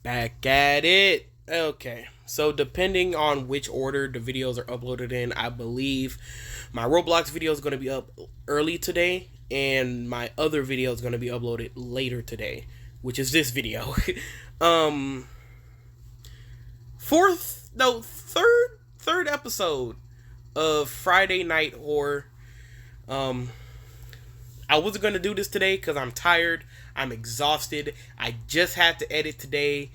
Back at it. Okay. So depending on which order the videos are uploaded in, I believe my Roblox video is going to be up early today and my other video is going to be uploaded later today, which is this video. um fourth no third episode of Friday Night Horror. Um I wasn't going to do this today cuz I'm tired. I'm exhausted. I just had to edit today.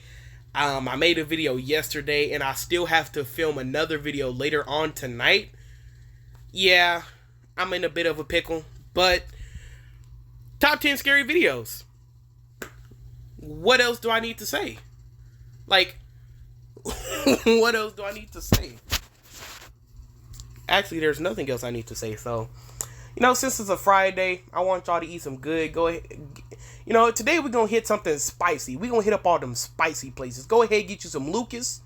I made a video yesterday and I still have to film another video later on tonight. Yeah, I'm in a bit of a pickle, but top 10 scary videos. What else do I need to say? Like, what else do I need to say? Actually, there's nothing else I need to say, so since it's a Friday, I want y'all to eat some good. Go ahead. Today we're going to hit something spicy. We're going to hit up all them spicy places. Go ahead, get you some Lucas,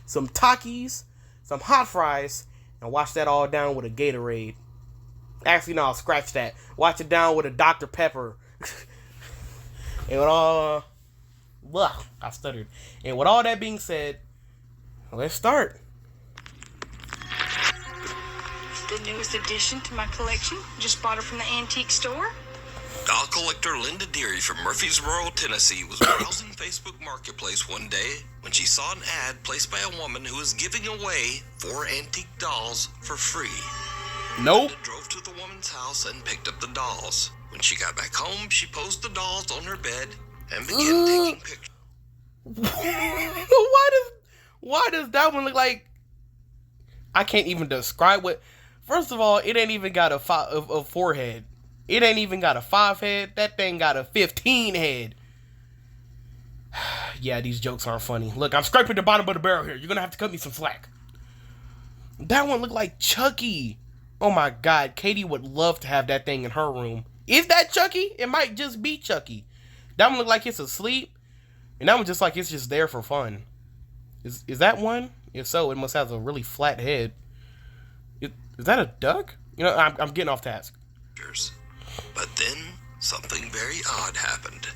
some Takis, some hot fries, and wash that all down with a Gatorade. Actually, no, scratch that. Wash it down with a Dr. Pepper. And with all... I stuttered. And with all that being said, let's start. The newest addition to my collection. Just bought it from the antique store. Doll collector Linda Deary from Murfreesboro, Tennessee was browsing Facebook Marketplace one day when she saw an ad placed by a woman who was giving away 4 antique dolls for free. Nope. Linda drove to the woman's house and picked up the dolls. When she got back home, she posed the dolls on her bed and began taking pictures. Why does that one look like... I can't even describe what... First of all, it ain't even got a 4 head. It ain't even got a 5 head. That thing got a 15 head. Yeah, these jokes aren't funny. Look, I'm scraping the bottom of the barrel here. You're gonna have to cut me some slack. That one looked like Chucky. Oh my god, Katie would love to have that thing in her room. Is that Chucky? It might just be Chucky. That one looked like it's asleep. And that one just like it's just there for fun. Is that one? If so, it must have a really flat head. Is that a duck? I'm getting off task. But then, something very odd happened.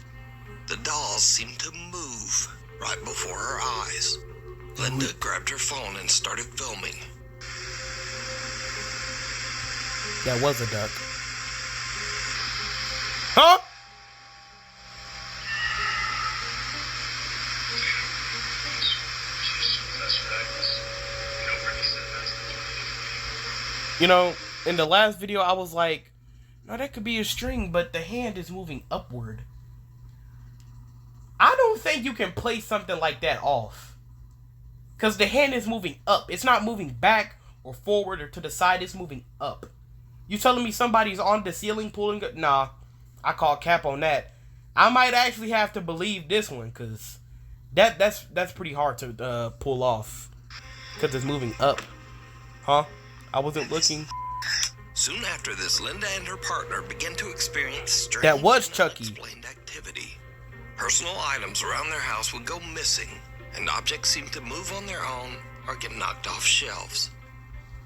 The dolls seemed to move right before her eyes. Linda grabbed her phone and started filming. That was a duck. Huh? In the last video, I was like, no, that could be a string, but the hand is moving upward. I don't think you can play something like that off. Because the hand is moving up. It's not moving back or forward or to the side. It's moving up. You telling me somebody's on the ceiling pulling... Nah, I call cap on that. I might actually have to believe this one, because that's pretty hard to pull off. Because it's moving up. Huh? I wasn't looking. Soon after this, Linda and her partner began to experience strange That was Chucky. unexplained activity. Personal items around their house would go missing, and objects seemed to move on their own or get knocked off shelves.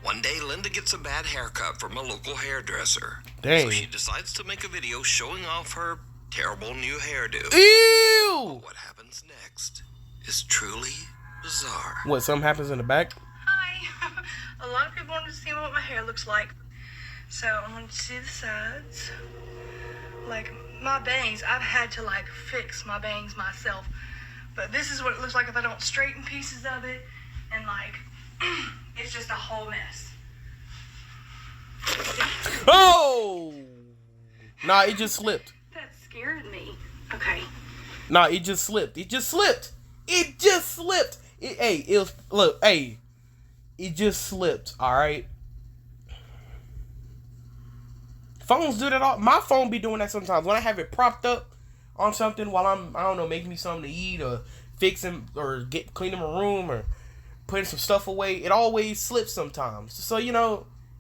One day, Linda gets a bad haircut from a local hairdresser. Dang. So she decides to make a video showing off her terrible new hairdo. Ew! What happens next is truly bizarre. What, something happens in the back? Hi. A lot of people wanted to see what my hair looks like. So I wanted to see the sides. Like my bangs, I've had to fix my bangs myself. But this is what it looks like if I don't straighten pieces of it. And it's just a whole mess. Oh! Nah, it just slipped. That scared me. Okay. Nah, it just slipped. It just slipped. It just slipped. It just slipped, alright? Phones do that all. My phone be doing that sometimes. When I have it propped up on something while I don't know, making me something to eat or fixing or cleaning my room or putting some stuff away, it always slips sometimes. So,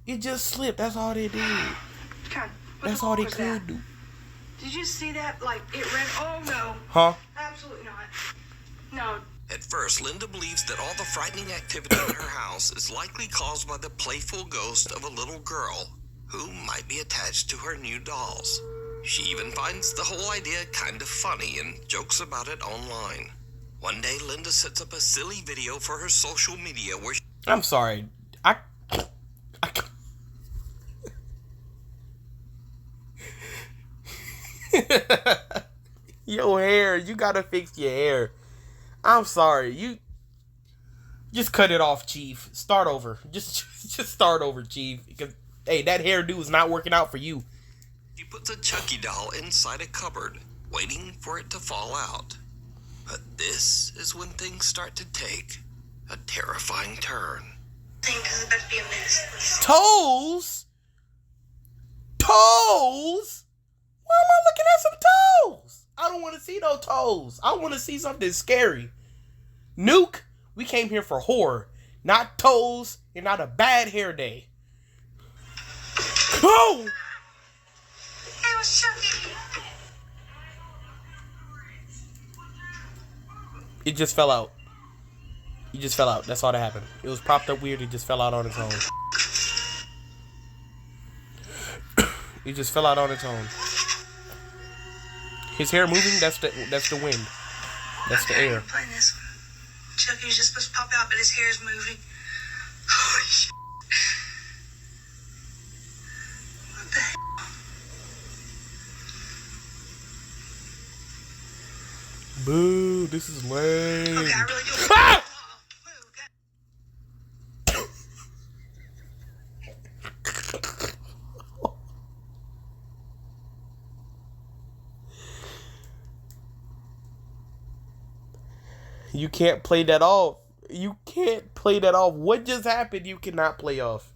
it just slipped. That's all they did. God, That's all they could do. Did you see that? It ran. Oh no. Huh? Absolutely not. No. At first, Linda believes that all the frightening activity in her house is likely caused by the playful ghost of a little girl who might be attached to her new dolls. She even finds the whole idea kind of funny and jokes about it online. One day, Linda sets up a silly video for her social media where I'm sorry. I Your hair, you gotta fix your hair. I'm sorry. You just cut it off, Chief. Start over. Just start over, Chief. Because hey, that hairdo is not working out for you. she puts a Chucky doll inside a cupboard, waiting for it to fall out. But this is when things start to take a terrifying turn. Because it better be a mess. Toes? Toes? Why am I looking at some toes? I don't want to see no toes. I want to see something scary. Nuke, we came here for horror, not toes and not a bad hair day. Oh! It was Chucky. It just fell out. He just fell out. That's all that happened. It was propped up weird. It just fell out on its own. It just fell out on its own. His hair moving, that's the wind. That's the air. I'm playing this one. Chucky's just supposed to pop out, but his hair is moving. Holy shit. What the hell? Boo, this is lame. Okay, I really do. Ah! You can't play that off. You can't play that off. What just happened? You cannot play off.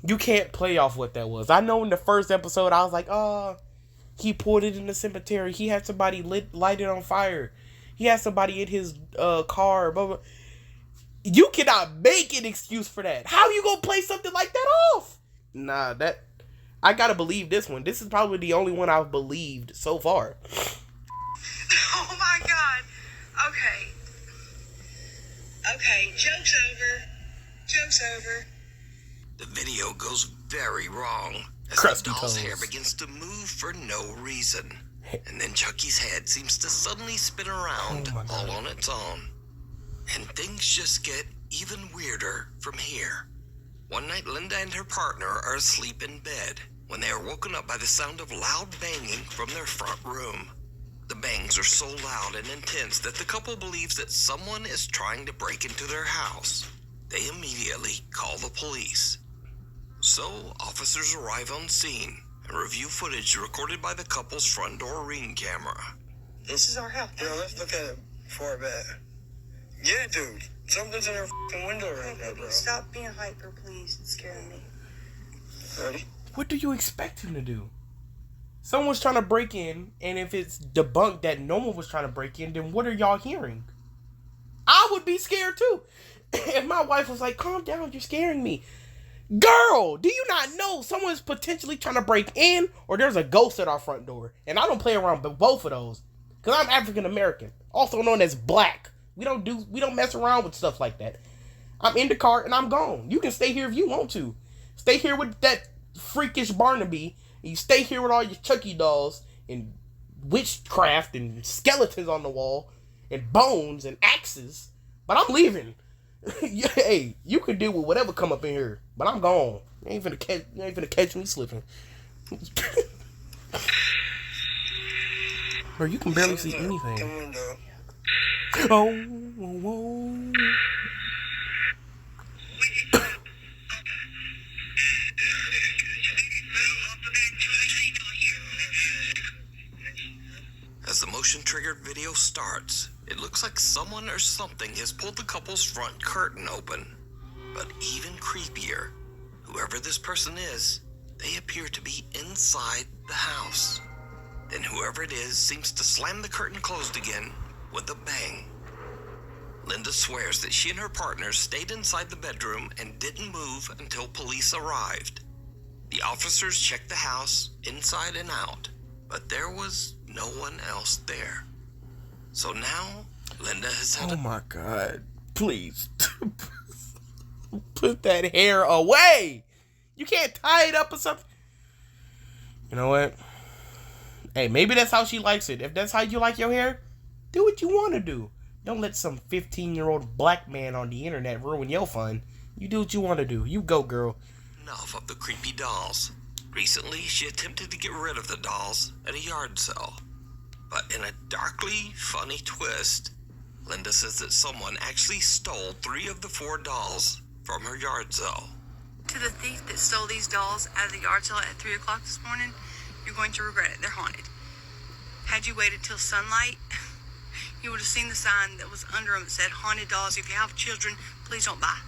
You can't play off what that was. I know in the first episode, I was like, oh, he pulled it in the cemetery. He had somebody light it on fire. He had somebody in his car. Blah, blah. You cannot make an excuse for that. How you gonna play something like that off? Nah, I gotta believe this one. This is probably the only one I've believed so far. Oh my god. Okay, joke's over. Joke's over. The video goes very wrong as Crusty the doll's toes. hair begins to move for no reason. And then Chucky's head seems to suddenly spin around Oh my God. all on its own. And things just get even weirder from here. One night, Linda and her partner are asleep in bed when they are woken up by the sound of loud banging from their front room. The bangs are so loud and intense that the couple believes that someone is trying to break into their house. They immediately call the police. So, officers arrive on scene and review footage recorded by the couple's front door Ring camera. This is our house. Yo, let's look at it before bed. Yeah, dude. Something's in her f***ing window right now, bro. Stop being hyper, please. It's scaring me. Ready? What do you expect him to do? Someone's trying to break in, and if it's debunked that no one was trying to break in, then what are y'all hearing? I would be scared too. If my wife was like, calm down, you're scaring me. Girl, do you not know someone's potentially trying to break in, or there's a ghost at our front door? And I don't play around with both of those. Because I'm African American, also known as black. We don't mess around with stuff like that. I'm in the car and I'm gone. You can stay here if you want to. Stay here with that freakish Barnaby. And you stay here with all your Chucky dolls and witchcraft and skeletons on the wall and bones and axes. But I'm leaving. Hey, you can deal with whatever come up in here, but I'm gone. You ain't finna catch me slipping. Bro, you can barely see anything. Fucking window. Oh. As the motion-triggered video starts, it looks like someone or something has pulled the couple's front curtain open. But even creepier, whoever this person is, they appear to be inside the house. Then whoever it is seems to slam the curtain closed again with a bang. Linda swears that she and her partners stayed inside the bedroom and didn't move until police arrived. The officers checked the house inside and out, but there was no one else there. So now, Linda has had Oh my God. Please. Put that hair away. You can't tie it up or something. You know what? Hey, maybe that's how she likes it. If that's how you like your hair, Do what you want to do. Don't let some 15-year-old black man on the internet ruin your fun. You do what you want to do. You go, girl. Enough of the creepy dolls. Recently, she attempted to get rid of the dolls at a yard sale. But in a darkly funny twist, Linda says that someone actually stole 3 of the 4 dolls from her yard sale. To the thief that stole these dolls out of the yard sale at 3 o'clock this morning, you're going to regret it. They're haunted. Had you waited till sunlight, you would have seen the sign that was under them that said, "Haunted dolls. If you have children, please don't buy."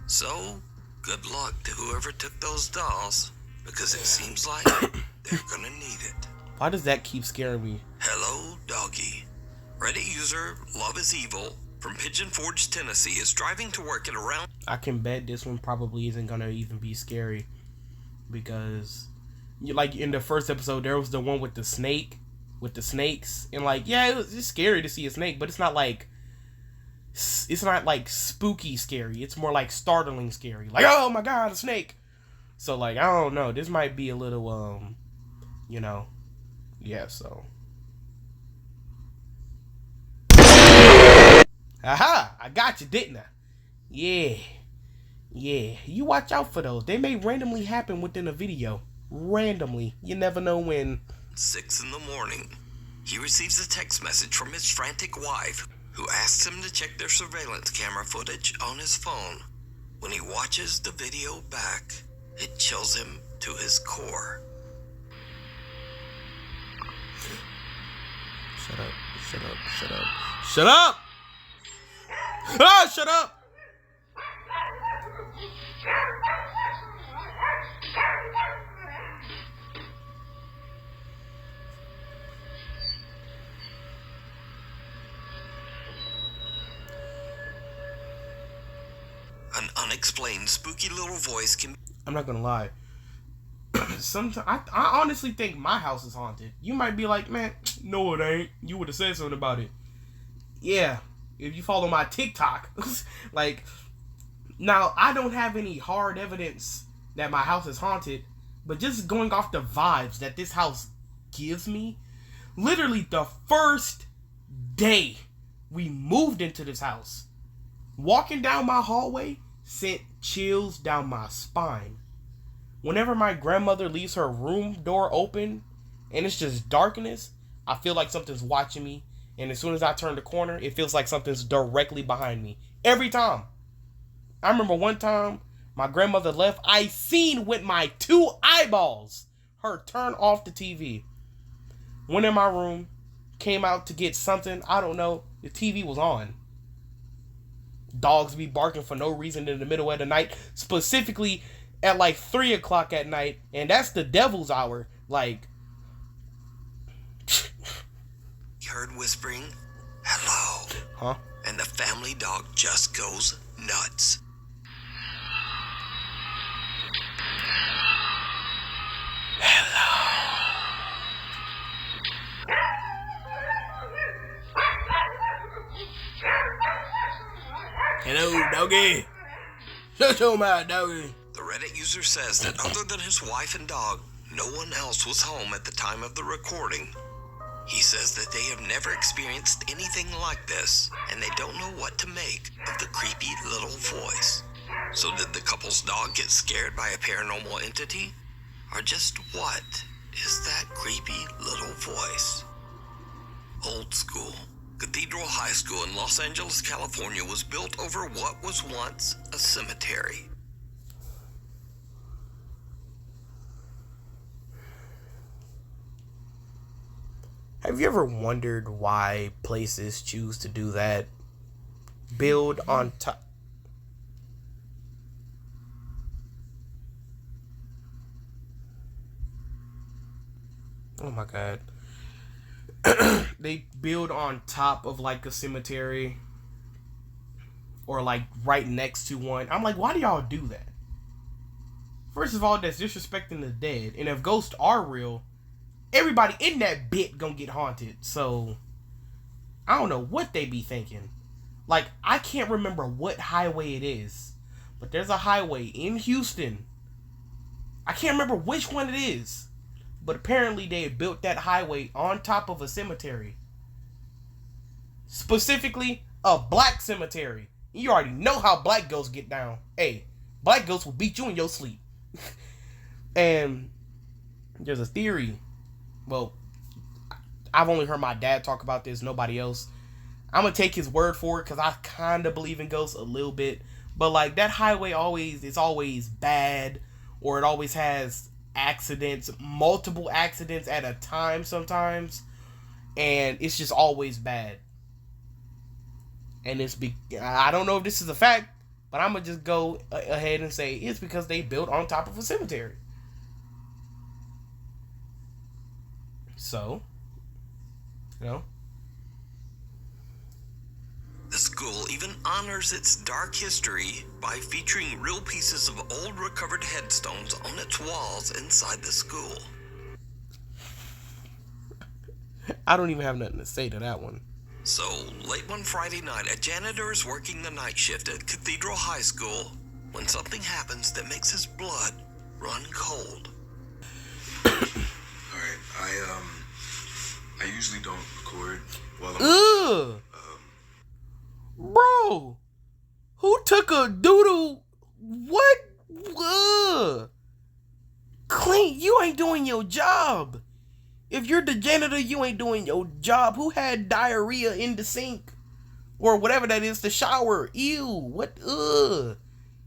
So, good luck to whoever took those dolls, because it seems like they're gonna need it. Why does that keep scaring me? Hello, doggy. Reddit user Love is Evil from Pigeon Forge, Tennessee is driving to work at around... I can bet this one probably isn't gonna even be scary, because like in the first episode there was the one with the snake, with the snakes, and like, yeah, it's scary to see a snake, but it's not like spooky scary. It's more like startling scary, like, oh my god, a snake. So like, I don't know, this might be a little yeah, so aha, I got you, didn't I? Yeah, you watch out for those. They may randomly happen within a video. Randomly. You never know when. 6 in the morning, he receives a text message from his frantic wife, who asks him to check their surveillance camera footage on his phone. When he watches the video back, it chills him to his core. Shut up. Shut up! Ah, shut up! An unexplained spooky little voice can... I'm not gonna lie. Sometimes I honestly think my house is haunted. You might be like, man, no it ain't. You would have said something about it. Yeah, if you follow my TikTok. Like, now I don't have any hard evidence that my house is haunted, but just going off the vibes that this house gives me, literally the first day we moved into this house, walking down my hallway sent chills down my spine. Whenever my grandmother leaves her room door open and it's just darkness, I feel like something's watching me. And as soon as I turn the corner, it feels like something's directly behind me. Every time. I remember one time my grandmother left. I seen with my 2 eyeballs her turn off the TV. Went in my room, came out to get something. I don't know. The TV was on. Dogs be barking for no reason in the middle of the night. Specifically at like 3 o'clock at night, and that's the devil's hour. Like, he heard whispering, "Hello." huh? And the family dog just goes nuts. Hello, doggy. Shut your mouth, doggy. The Reddit user says that other than his wife and dog, no one else was home at the time of the recording. He says that they have never experienced anything like this, and they don't know what to make of the creepy little voice. So did the couple's dog get scared by a paranormal entity? Or just what is that creepy little voice? Old School. Cathedral High School in Los Angeles, California was built over what was once a cemetery. Have you ever wondered why places choose to do that? Build on top. Oh my god. They build on top of like a cemetery or like right next to one. I'm like, why do y'all do that? First of all, that's disrespecting the dead. And if ghosts are real, everybody in that bit gonna get haunted. So I don't know what they be thinking. Like, I can't remember what highway it is, but there's a highway in Houston. I can't remember which one it is, but apparently they built that highway on top of a cemetery. Specifically, a black cemetery. You already know how black ghosts get down. Hey, black ghosts will beat you in your sleep. And there's a theory. Well, I've only heard my dad talk about this, nobody else. I'm going to take his word for it because I kind of believe in ghosts a little bit. But like that highway is always bad, or it always has accidents, multiple accidents at a time sometimes. And it's just always bad. And I don't know if this is a fact, but I'm going to just go ahead and say it's because they built on top of a cemetery. So, you know. The school even honors its dark history by featuring real pieces of old recovered headstones on its walls inside the school. I don't even have nothing to say to that one. So, late one Friday night, a janitor is working the night shift at Cathedral High School when something happens that makes his blood run cold. Alright, I usually don't record while I'm... Bro! Who took a doodle? What? Clean, you ain't doing your job. If you're the janitor, you ain't doing your job. Who had diarrhea in the sink? Or whatever that is, the shower. Ew, what?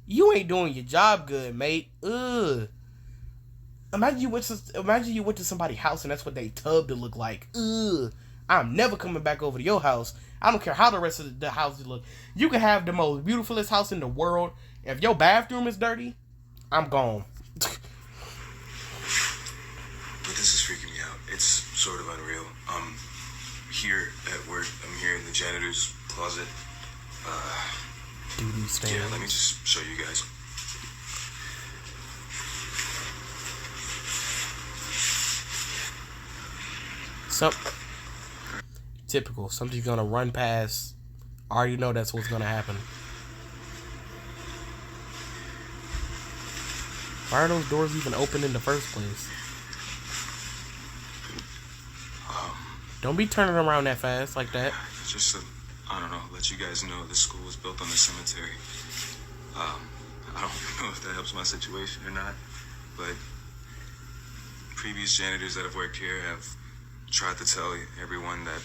You ain't doing your job good, mate. Imagine you went to somebody's house and that's what they tub to look like. I'm never coming back over to your house. I don't care how the rest of the houses look. You can have the most beautifulest house in the world. If your bathroom is dirty, I'm gone. But this is freaking me out. It's sort of unreal. I'm here at work. I'm here in the janitor's closet. Doo-doo stand. Yeah, let me just show you guys. Typical. Something's gonna run past. I already know that's what's gonna happen. Why are those doors even open in the first place? Don't be turning around that fast like that. Just to, I don't know, let you guys know this school was built on the cemetery. I don't know if that helps my situation or not, but previous janitors that have worked here have tried to tell everyone that,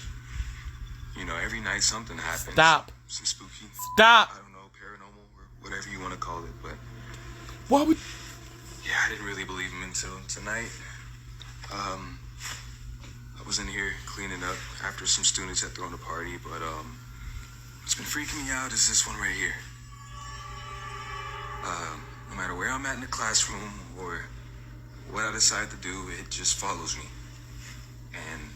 you know, every night something happens. Stop. Some spooky. Stop. I don't know, paranormal or whatever you want to call it, but Why would... yeah, I didn't really believe him until tonight. I was in here cleaning up after some students had thrown a party, but what's been freaking me out is this one right here. No matter where I'm at in the classroom or what I decide to do, it just follows me. And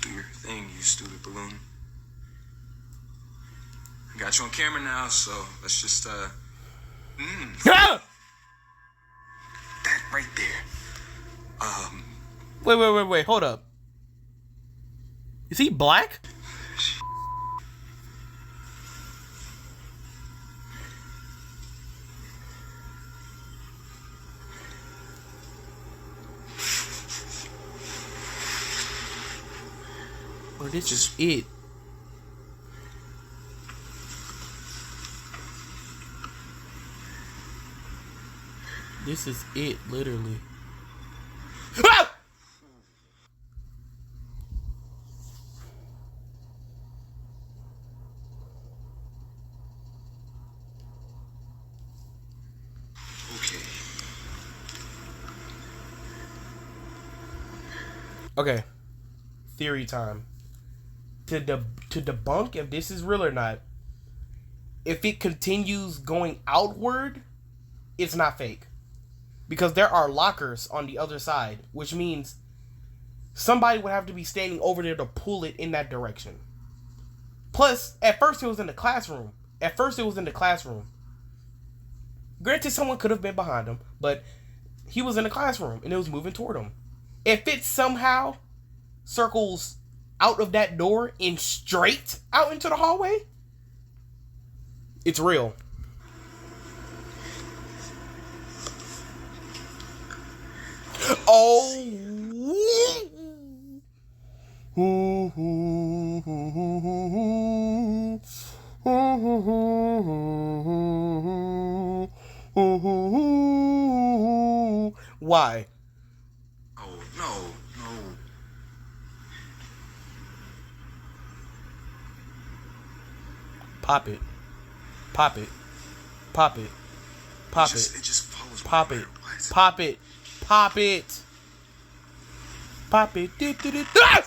do your thing, you stupid balloon. I got you on camera now, so let's just that right there. Wait, hold up. Is he black? Or this is it. This is it, literally. Ah! Okay. Theory time. To debunk if this is real or not, if it continues going outward, it's not fake. Because there are lockers on the other side, which means somebody would have to be standing over there to pull it in that direction. Plus, at first it was in the classroom. Granted, someone could have been behind him, but he was in the classroom and it was moving toward him. If it somehow circles out of that door and straight out into the hallway, it's real. Oh, Why? Oh, no. Pop it. Pop it. Pop it. Pop it. It just follows me Pop no it. matter what. Pop it. Pop it. Pop it. Ah!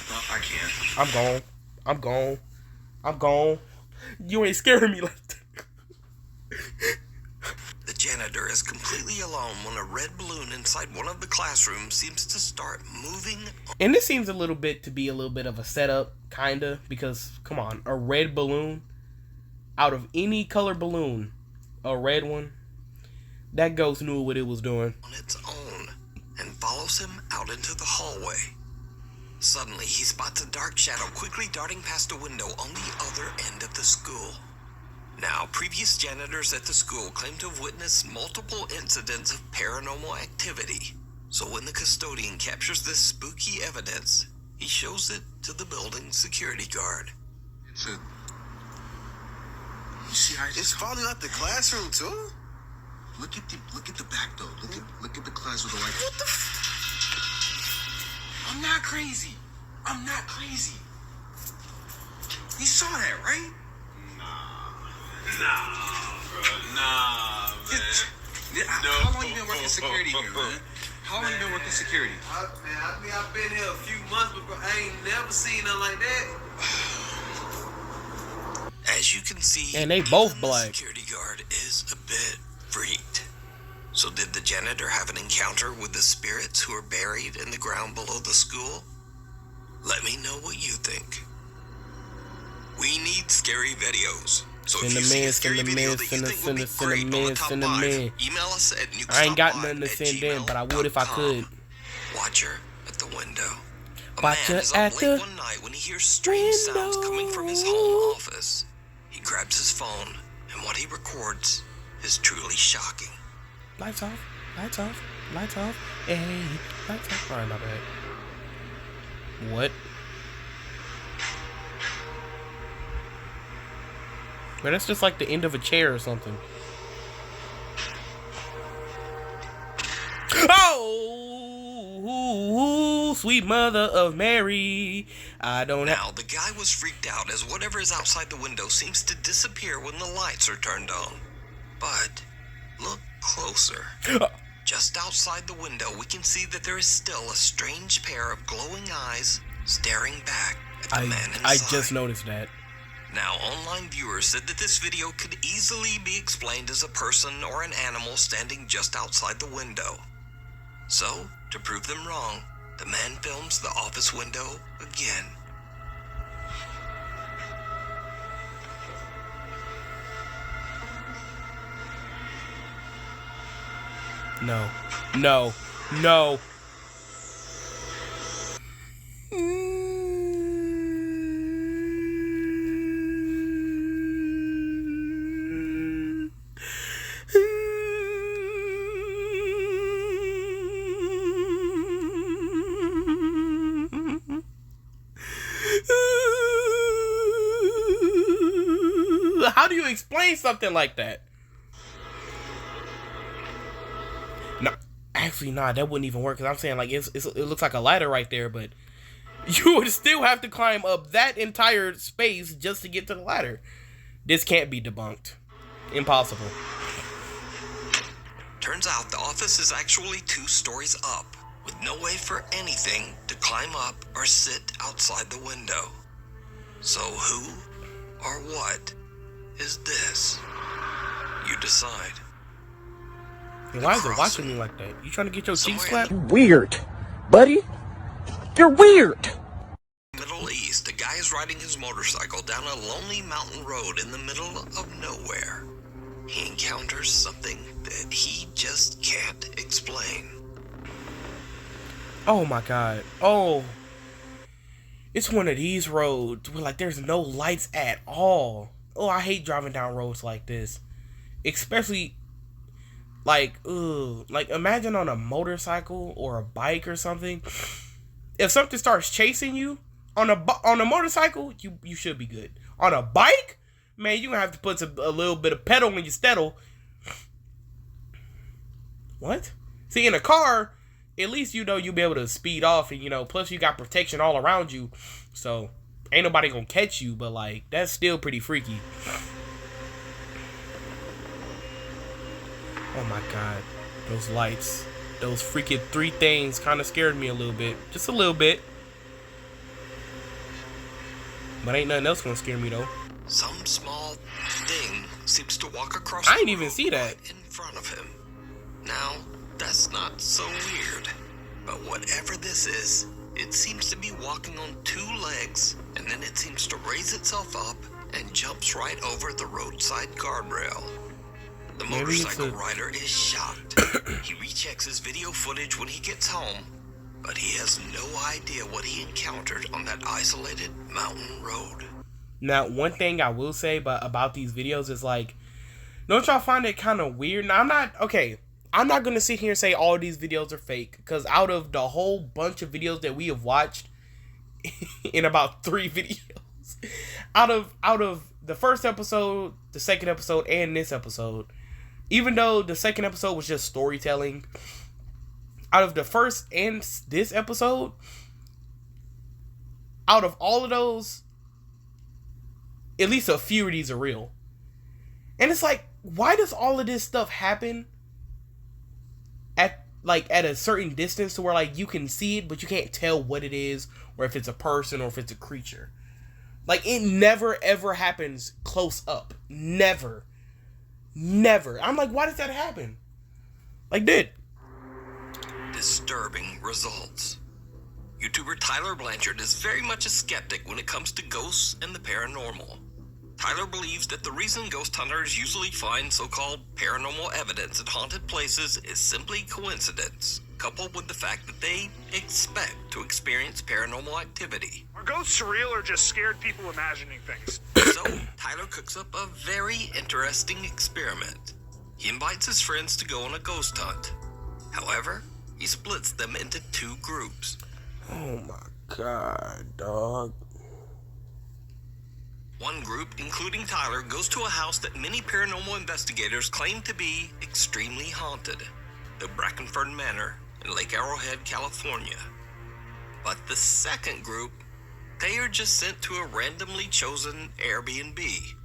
No, I can't. I'm gone. I'm gone. I'm gone. You ain't scaring me like that. The janitor is completely alone when a red balloon inside one of the classrooms seems to start moving. And this seems a little bit of a setup, kinda, because, come on, a red balloon, out of any color balloon, a red one, that ghost knew what it was doing. On its own and follows him out into the hallway. Suddenly, he spots a dark shadow quickly darting past a window on the other end of the school. Now, previous janitors at the school claim to have witnessed multiple incidents of paranormal activity. So when the custodian captures this spooky evidence, he shows it to the building's security guard. It's a... You see, It's falling out the classroom too? Look at the back though. Look at the class with the light. What the I'm not crazy. You saw that, right? Nah, man. How long you been working security here, man? How long you been working security? I've been here a few months, but I ain't never seen nothing like that. As you can see, And they both even black. The security guard is a bit freaked. So did the janitor have an encounter with the spirits who are buried in the ground below the school? Let me know what you think. We need scary videos. So if you see a scary video that you think would be great on the top 5, email us at I ain't got nukestop5 nothing to at send in, but I would if I gmail.com. could. Watcher at the window. A Watcher man is up at late the one night when he hears strange sounds coming from his home office. He grabs his phone, and what he records is truly shocking. Lights off. Lights off. Lights off. Hey, lights off. Alright, my bad. What? But that's just like the end of a chair or something. Oh, sweet mother of Mary. I don't have. Now, the guy was freaked out as whatever is outside the window seems to disappear when the lights are turned on. But look closer. Just outside the window, we can see that there is still a strange pair of glowing eyes staring back at the man inside. I just noticed that. Now, online viewers said that this video could easily be explained as a person or an animal standing just outside the window. So, to prove them wrong, the man films the office window again. No. No. No. How do you explain something like that? No, actually, nah, that wouldn't even work. Cause I'm saying like it looks like a ladder right there, but you would still have to climb up that entire space just to get to the ladder. This can't be debunked. Impossible. Turns out the office is actually 2 stories up, with no way for anything to climb up or sit outside the window. So who or what is this? You decide. And why is it watching me like that? You trying to get your cheeks slapped? Weird, buddy. You're weird. Middle East, a guy is riding his motorcycle down a lonely mountain road in the middle of nowhere. He encounters something that he just can't explain. Oh my god. Oh. It's one of these roads where like there's no lights at all. Oh, I hate driving down roads like this. Especially like, ugh. Like imagine on a motorcycle or a bike or something. if something starts chasing you on a motorcycle, you should be good. On a bike, man, you're gonna have to put a little bit of pedal in your steddle. What? See, in a car, at least you know you'll be able to speed off, and plus you got protection all around you, so ain't nobody gonna catch you. But like, that's still pretty freaky. Oh my god, those lights, those freaking 3 things kind of scared me a little bit, just a little bit. But ain't nothing else gonna scare me though. Some small thing seems to walk across. I didn't even see that. Right in front of him. Now, that's not so weird. But whatever this is, it seems to be walking on 2 legs, and then it seems to raise itself up and jumps right over the roadside guardrail. The motorcycle rider is shocked. He rechecks his video footage when he gets home, but he has no idea what he encountered on that isolated mountain road. Now, one thing I will say about these videos is like, don't y'all find it kind of weird? Now, I'm not going to sit here and say all these videos are fake, because out of the whole bunch of videos that we have watched in about 3 videos, out of the first episode, the second episode, and this episode, even though the second episode was just storytelling, out of the first and this episode, out of all of those, at least a few of these are real. And it's like, why does all of this stuff happen at a certain distance to where like you can see it, but you can't tell what it is, or if it's a person or if it's a creature? Like, it never ever happens close up. Never. I'm like, why does that happen? Like, dude. Disturbing results. YouTuber Tyler Blanchard is very much a skeptic when it comes to ghosts and the paranormal. Tyler believes that the reason ghost hunters usually find so-called paranormal evidence at haunted places is simply coincidence, coupled with the fact that they expect to experience paranormal activity. Are ghosts real or just scared people imagining things? So, Tyler cooks up a very interesting experiment. He invites his friends to go on a ghost hunt. However, he splits them into 2 groups. Oh my god, dog. One group, including Tyler, goes to a house that many paranormal investigators claim to be extremely haunted, the Brackenford Manor in Lake Arrowhead, California. But the second group, they are just sent to a randomly chosen Airbnb.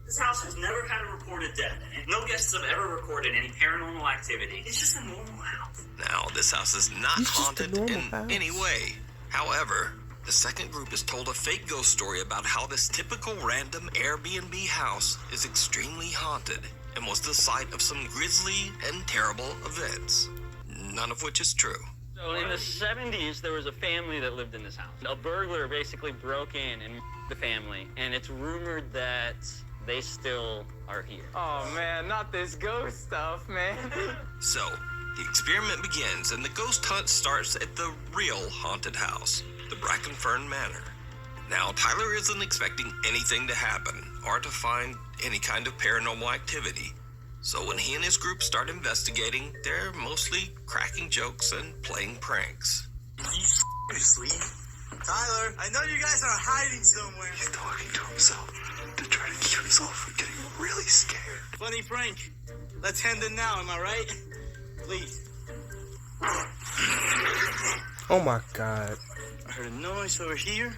This house has never had a reported death in it. No guests have ever recorded any paranormal activity. It's just a normal house. Now, this house is not haunted in any way. However, the second group is told a fake ghost story about how this typical random Airbnb house is extremely haunted and was the site of some grisly and terrible events, none of which is true. So in the 70s, there was a family that lived in this house. A burglar basically broke in and the family, and it's rumored that they still are here. Oh man, not this ghost stuff, man. So, the experiment begins, and the ghost hunt starts at the real haunted house, the Brackenfern Manor. Now, Tyler isn't expecting anything to happen, or to find any kind of paranormal activity. So when he and his group start investigating, they're mostly cracking jokes and playing pranks. Are you asleep? Tyler, I know you guys are hiding somewhere. He's talking to himself to try to keep himself from getting really scared. Funny prank. Let's end it now, am I right? Please. Oh my god. I heard a noise over here.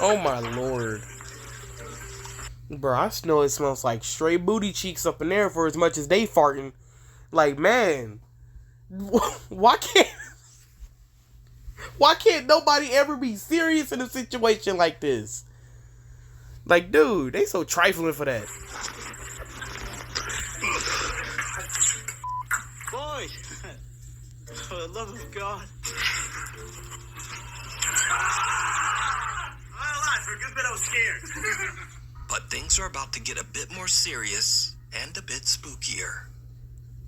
Oh my lord. Bro, I know it smells like straight booty cheeks up in there for as much as they farting. Like, man. Why can't nobody ever be serious in a situation like this? Like, dude, they so trifling for that. Boy! For the love of God. I'm alive. For a good bit I was scared. But things are about to get a bit more serious and a bit spookier.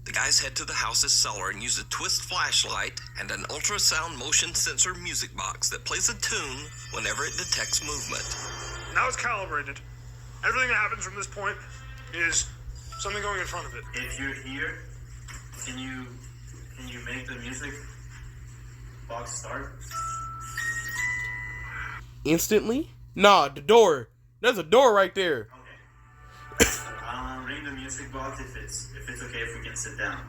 The guys head to the house's cellar and use a twist flashlight and an ultrasound motion sensor music box that plays a tune whenever it detects movement. Now it's calibrated. Everything that happens from this point is Something going in front of it. If you're here, can you make the music box start? Instantly? Nah, the door. There's a door right there. Okay. Ring the music box if it's okay if we can sit down.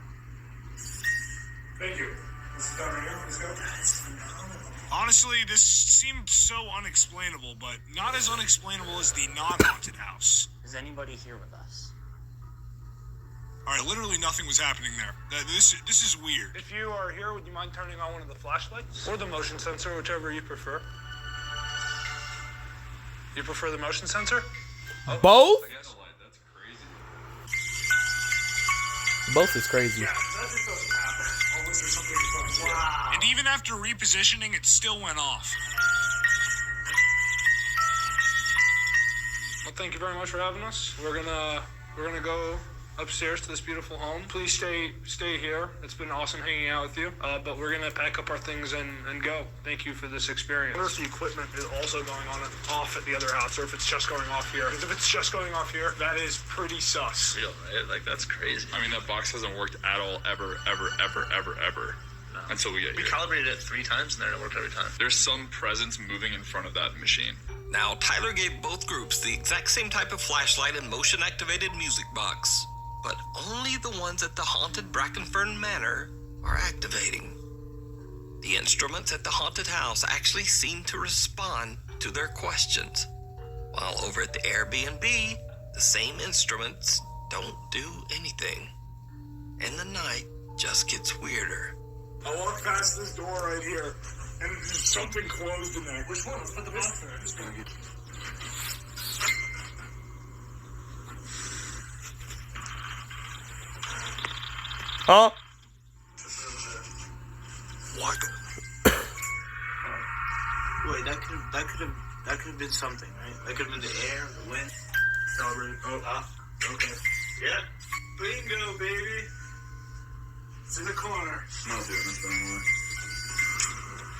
Thank you. Let's sit down right here. Let's go. That is phenomenal. Honestly, this seemed so unexplainable, but not as unexplainable as the non-haunted house. Is anybody here with us? Alright, literally nothing was happening there. This is weird. If you are here, would you mind turning on one of the flashlights? Or the motion sensor, whichever you prefer. You prefer the motion sensor? Both? That's crazy. Both is crazy. Yeah, that just doesn't happen. Unless there's something fun. Wow. And even after repositioning, it still went off. Well, thank you very much for having us. We're gonna go upstairs to this beautiful home. Please stay here. It's been awesome hanging out with you. But we're gonna pack up our things and go. Thank you for this experience. I wonder if the equipment is also going on and off at the other house, or if it's just going off here. Because if it's just going off here, that is pretty sus. Real, right? Like, that's crazy. I mean, that box hasn't worked at all, ever. No. Until we get here. We calibrated it 3 times and then it worked every time. There's some presence moving in front of that machine. Now, Tyler gave both groups the exact same type of flashlight and motion-activated music box, but only the ones at the haunted Brackenfern Manor are activating. The instruments at the haunted house actually seem to respond to their questions, while over at the Airbnb, the same instruments don't do anything. And the night just gets weirder. I walked past this door right here, and there's something closed in there. Which one? Let's put the box in there. This one. Huh? What? Wait, that could have been something, right? That could have been the air, the wind. Calibrated. Okay. Yeah. Bingo, baby. It's in the corner. I'm not doing this anymore.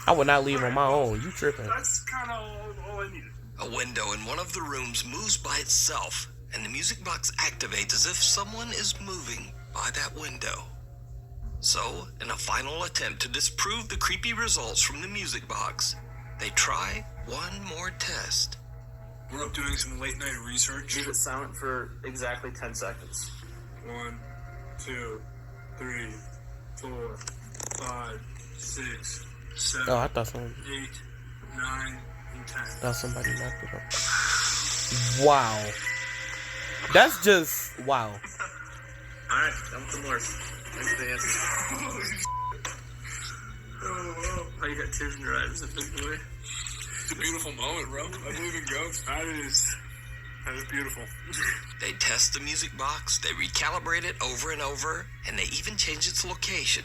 I would not leave on my own. You tripping. That's kind of all I needed. A window in one of the rooms moves by itself, and the music box activates as if someone is moving by that window. So, in a final attempt to disprove the creepy results from the music box, they try one more test. We're up doing some late night research. Leave it silent for exactly 10 seconds. 1, 2, 3, 4, 5, 6, 7, Oh, I thought someone. 8, 9, and 10. Thought somebody knocked it up. Wow. That's just wow. Alright, done with the worst. Thanks for the answer. Oh, you got tears in your eyes. It's a big boy. It's a beautiful moment, bro. I believe in ghosts. That is beautiful. They test the music box, they recalibrate it over and over, and they even change its location.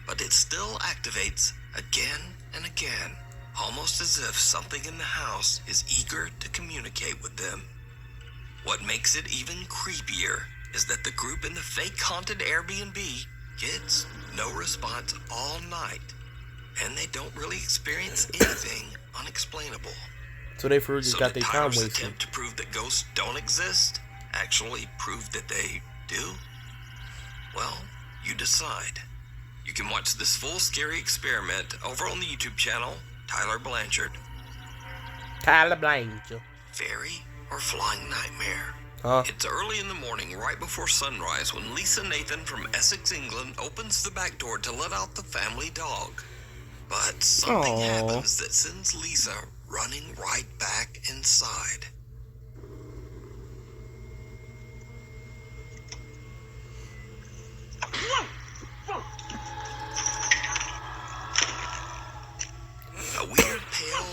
But it still activates again and again, almost as if something in the house is eager to communicate with them. What makes it even creepier is that the group in the fake haunted Airbnb gets no response all night, and they don't really experience anything unexplainable. So they just So got did their time Tyler's wasted. attempt to prove that ghosts don't exist actually prove that they do? Well, you decide. You can watch this full scary experiment over on the YouTube channel, Tyler Blanchard. Tyler Blanchard. Fairy or flying nightmare? Huh? It's early in the morning, right before sunrise, when Lisa Nathan from Essex, England, opens the back door to let out the family dog. But something happens that sends Lisa running right back inside. A weird pale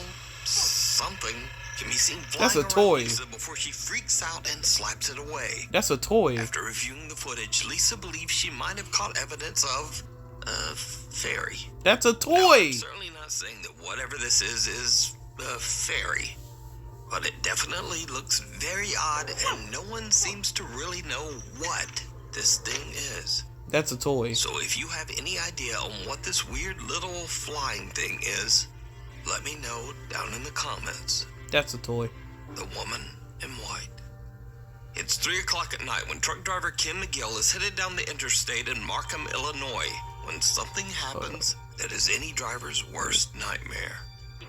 something can be seen flying That's a around toy. Lisa before she freaks out and slaps it away. That's a toy. After reviewing the footage, Lisa believes she might have caught evidence of a fairy. That's a Now, toy. I'm certainly not saying that whatever this is a fairy, but it definitely looks very odd, and no one seems to really know what this thing is. That's a toy. So if you have any idea on what this weird little flying thing is, let me know down in the comments. That's a toy. The Woman in White. It's 3 o'clock at night when truck driver Ken McGill is headed down the interstate in Markham, Illinois, when something happens that is any driver's worst nightmare.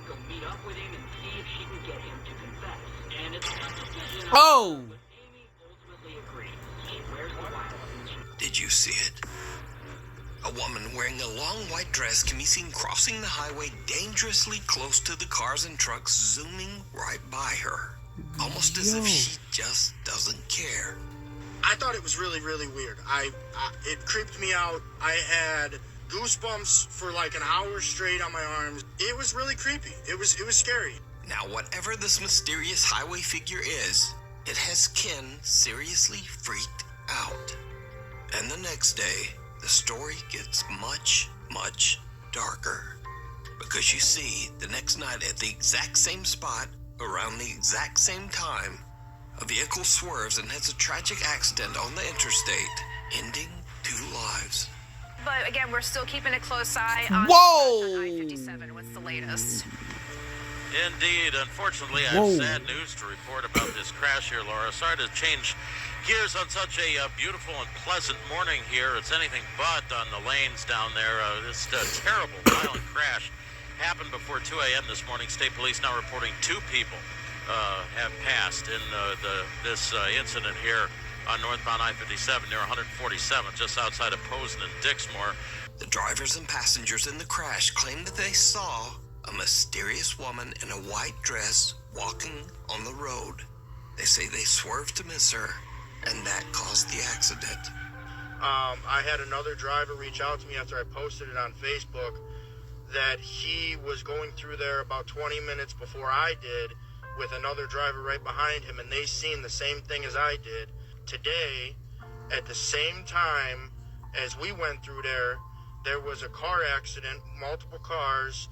Go meet up with him and see if she can get him to confess. And it's a decision. Oh! But Amy ultimately agrees. She wears the wire. Did you see it? A woman wearing a long white dress can be seen crossing the highway dangerously close to the cars and trucks zooming right by her. Almost as if she just doesn't care. I thought it was really, really weird. It creeped me out. I had goosebumps for like an hour straight on my arms. It was really creepy. It was scary. Now, whatever this mysterious highway figure is, it has Ken seriously freaked out. And the next day, the story gets much, much darker. Because you see, the next night at the exact same spot, around the exact same time, a vehicle swerves and has a tragic accident on the interstate, ending 2 lives. But again, we're still keeping a close eye on I-57. What's the latest? Indeed. Unfortunately, I have sad news to report about this crash here, Laura. Sorry to change gears on such a beautiful and pleasant morning here. It's anything but on the lanes down there. This terrible, violent crash happened before 2 a.m. this morning. State police now reporting 2 people have passed in this incident here on northbound I-57 near 147, just outside of Posen and Dixmoor. The drivers and passengers in the crash claim that they saw a mysterious woman in a white dress walking on the road. They say they swerved to miss her, and that caused the accident. I had another driver reach out to me after I posted it on Facebook that he was going through there about 20 minutes before I did with another driver right behind him, and they seen the same thing as I did. Today, at the same time as we went through there was a car accident, multiple cars.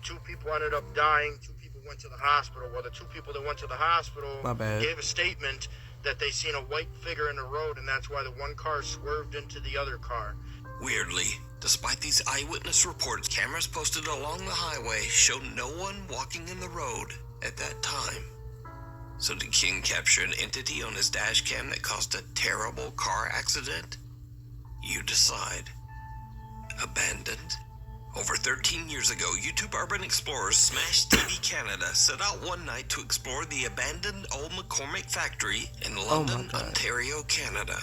2 people ended up dying. 2 people went to the hospital. Well, the 2 people that went to the hospital gave a statement that they seen a white figure in the road, and that's why the one car swerved into the other car. Weirdly, despite these eyewitness reports, cameras posted along the highway showed no one walking in the road at that time. So did King capture an entity on his dash cam that caused a terrible car accident? You decide. Abandoned? Over 13 years ago, YouTube urban explorers Smash TV Canada set out one night to explore the abandoned old McCormick factory in London, Ontario, Canada.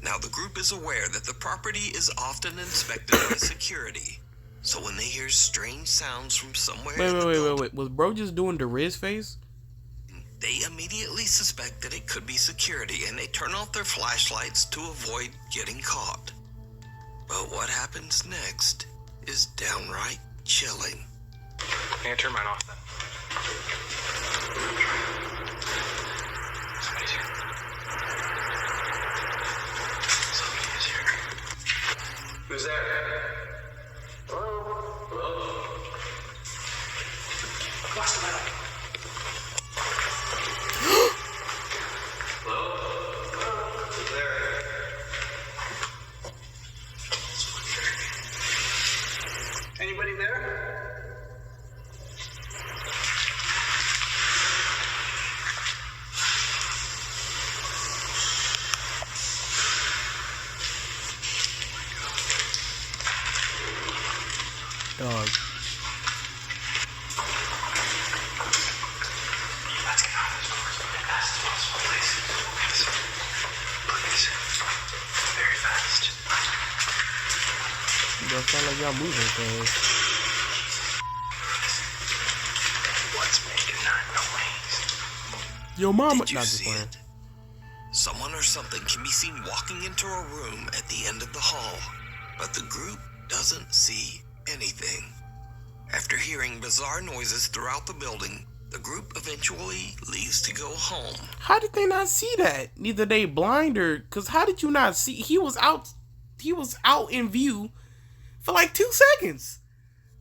Now, the group is aware that the property is often inspected by security. So when they hear strange sounds from somewhere Wait. Was bro just doing the Riz face? They immediately suspect that it could be security, and they turn off their flashlights to avoid getting caught. But what happens next is downright chilling. Can you turn mine off then? Somebody's here. Somebody is here. Who's there? Hello? Hello? Glass of metal. Anybody there? Dog. Let's get out of this door as fast as possible, please. Please. Very fast. You don't sound like y'all moving fast. What's making that noise? Yo, mama. Did you see it? Someone or something can be seen walking into a room at the end of the hall, but the group doesn't see anything. After hearing bizarre noises throughout the building, the group eventually leaves to go home. How did they not see that? Neither they blind or... Because how did you not see... He was out in view for like 2 seconds.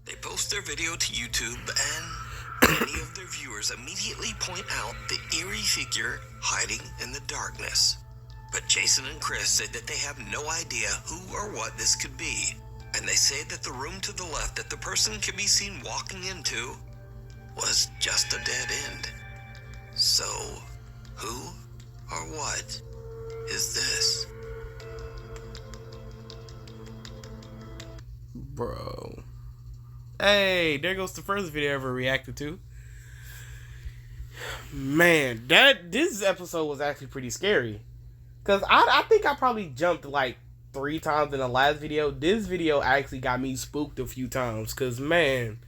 They post their video to YouTube, and many of their viewers immediately point out the eerie figure hiding in the darkness. But Jason and Chris said that they have no idea who or what this could be, and they say that the room to the left that the person can be seen walking into was just a dead end. So, who Or what is this? Bro. Hey, there goes the first video I ever reacted to. Man, this episode was actually pretty scary. Because I think I probably jumped like 3 times in the last video. This video actually got me spooked a few times. Because, man,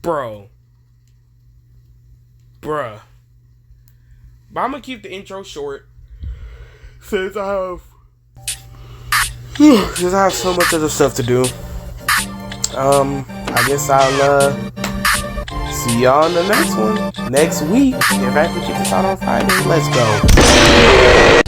bruh. But I'm going to keep the intro short. Since I have so much other stuff to do. I guess I'll see y'all in the next one next week. If I can keep this out on Friday, let's go.